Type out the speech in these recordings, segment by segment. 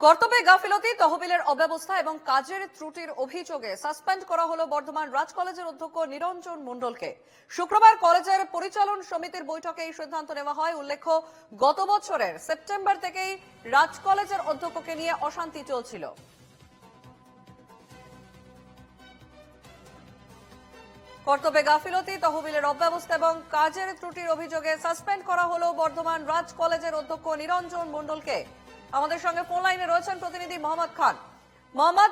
কর্তব্যে গাফিলতি, তহবিলের অব্যবস্থা এবং কাজের ত্রুটির অভিযোগে সাসপেন্ড করা হলো বর্ধমান রাজ কলেজের অধ্যক্ষ নিরঞ্জন মণ্ডলকে। শুক্রবার কলেজের পরিচালন সমিতির বৈঠকে এই সিদ্ধান্ত নেওয়া হয়। উল্লেখ্য, গত বছরের সেপ্টেম্বর থেকেই রাজ কলেজের অধ্যক্ষকে নিয়ে অশান্তি চলছিল। কর্তব্যে গাফিলতি, তহবিলের অব্যবস্থা এবং কাজের ত্রুটির অভিযোগে সাসপেন্ড করা হলো বর্ধমান রাজ কলেজের অধ্যক্ষ নিরঞ্জন মণ্ডলকে। আমাদের সঙ্গে ফোন লাইনে রয়েছেন প্রতিনিধি মোহাম্মদ খান। মোহাম্মদ,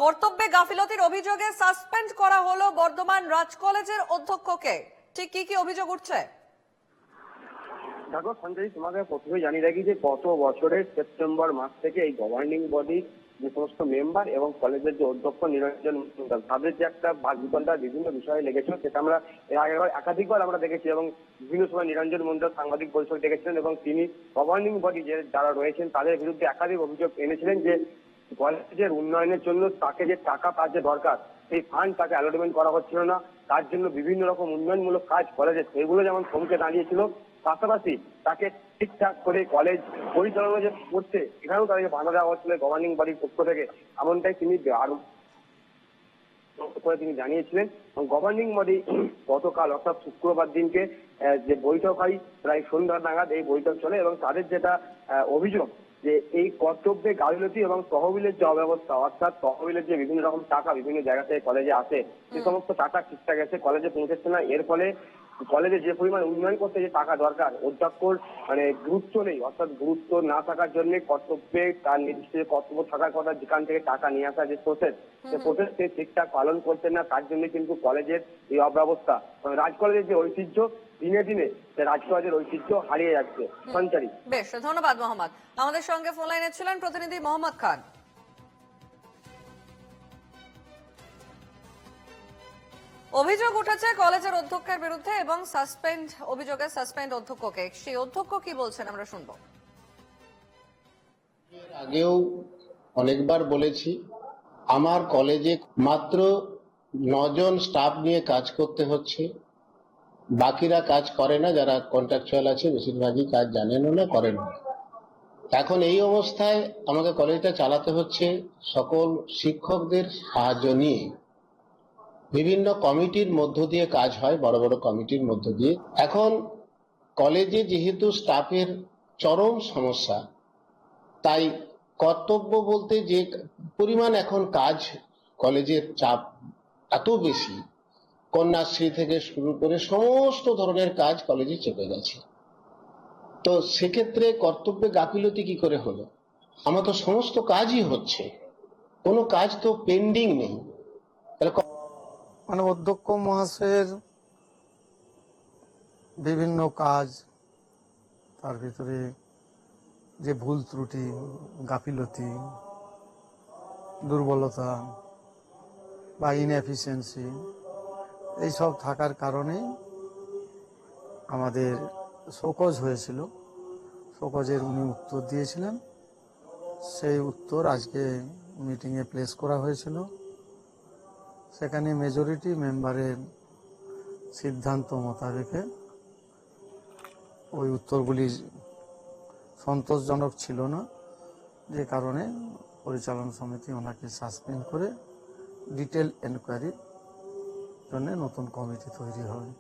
কর্তব্যে গাফিলতির অভিযোগে সাসপেন্ড করা হলো বর্ধমান রাজ কলেজের অধ্যক্ষকে, ঠিক কি কি অভিযোগ উঠছে? দেখো সঞ্জয়, তোমাকে প্রথমে জানিয়ে রাখি যে গত বছরের সেপ্টেম্বর মাস থেকে এই গভর্নিং বডি যে সমস্ত মেম্বার এবং কলেজের যে অধ্যক্ষ নিরঞ্জন মণ্ডল, তাদের যে একটা বাকবিতণ্ডা বিভিন্ন বিষয়ে লেগেছিল, সেটা আমরা এর আগের একাধিকবার আমরা দেখেছি এবং বিভিন্ন সময় নিরঞ্জন মণ্ডল সাংবাদিক বৈঠক ডেকেছিলেন এবং তিনি গভর্নিং বডি যে যারা রয়েছেন তাদের বিরুদ্ধে একাধিক অভিযোগ এনেছিলেন যে কলেজের উন্নয়নের জন্য তাকে যে টাকা তার যে দরকার, সেই ফান্ড তাকে অ্যালটমেন্ট করা হচ্ছিল না। তার জন্য বিভিন্ন রকম উন্নয়নমূলক কাজ কলেজে সেগুলো যেমন থমকে দাঁড়িয়েছিল, পাশাপাশি তাকে ঠিকঠাক করে কলেজ পরিচালনা যে করছে এখানেও তাদেরকে বাধা দেওয়া হচ্ছিল গভর্নিং বডির পক্ষ থেকে, এমনটাই তিনি আরো করে তিনি জানিয়েছিলেন। গভর্নিং বডি গতকাল অর্থাৎ শুক্রবার দিনকে যে বৈঠক হয় প্রায় সন্ধ্যা নাগাদ এই বৈঠক চলে এবং তাদের যেটা অভিযোগ যে এই কর্তব্যে গাফিলতি এবং তহবিলের যে অব্যবস্থা, অর্থাৎ তহবিলের যে বিভিন্ন রকম টাকা বিভিন্ন জায়গা থেকে কলেজে আসে, সে সমস্ত টাকা ঠিকঠাক এসে কলেজে পৌঁছাচ্ছে না। এর ফলে কলেজে যে পরিমাণ উন্নয়ন করতে যে টাকা দরকার, অধ্যক্ষর গুরুত্ব নেই, অর্থাৎ গুরুত্ব না থাকার জন্য কর্তব্যে তার নির্দিষ্ট যে কর্তব্য থাকার কথা, যেখান থেকে টাকা নিয়ে আসা যে প্রসেস, সে প্রসেস সে ঠিকঠাক পালন করছেন না। তার জন্য কিন্তু কলেজের এই অব্যবস্থা, রাজ কলেজের যে ঐতিহ্য দিনে দিনে রাজ কলেজের ঐতিহ্য হারিয়ে যাচ্ছে। সঞ্চারী, বেশ, ধন্যবাদ মোহাম্মদ। আমাদের সঙ্গে ফোন লাইনে ছিলেন প্রতিনিধি মোহাম্মদ খান। অভিযোগ উঠেছে কলেজের অধ্যক্ষের বিরুদ্ধে এবং অভিযোগে সাসপেন্ড অধ্যক্ষকে। সেই অধ্যক্ষ কি বলছেন আমরা শুনবো। আগেও অনেকবার বলেছি, আমার কলেজে মাত্র 9 জন স্টাফ নিয়ে কাজ করতে হচ্ছে, বাকিরা কাজ করে না। যারা কন্ট্রাকচুয়াল আছে বেশিরভাগই কাজ জানেনও না, করেন না। এখন এই অবস্থায় আমাকে কলেজটা চালাতে হচ্ছে সকল শিক্ষকদের সাহায্য নিয়ে। বিভিন্ন কমিটির মধ্য দিয়ে কাজ হয়, বড় বড় কমিটির মধ্য দিয়ে। এখন কলেজে যেহেতু স্টাফের চরম সমস্যা, তাই কর্তব্য বলতে যে পরিমাণ এখন কাজ, কলেজের চাপ এত বেশি, কন্যাশ্রী থেকে শুরু করে সমস্ত ধরনের কাজ কলেজে চেপে গেছে। তো সেক্ষেত্রে কর্তব্যে গাফিলতি কি করে হলো? আমার তো সমস্ত কাজই হচ্ছে, কোনো কাজ তো পেন্ডিং নেই। মানে অধ্যক্ষ মহাশয়ের বিভিন্ন কাজ, তার ভিতরে যে ভুল ত্রুটি, গাফিলতি, দুর্বলতা বা ইনএফিসিয়েন্সি, এইসব থাকার কারণেই আমাদের শোকজ হয়েছিল। শোকজের উনি উত্তর দিয়েছিলেন, সেই উত্তর আজকে মিটিংয়ে প্লেস করা হয়েছিল। সেখানে মেজরিটি মেম্বারের সিদ্ধান্ত মোতাবেকে ওই উত্তরগুলি সন্তোষজনক ছিল না, যে কারণে পরিচালনা সমিতি ওনাকে সাসপেন্ড করে ডিটেল এনকোয়ারির জন্য নতুন কমিটি তৈরি হয়।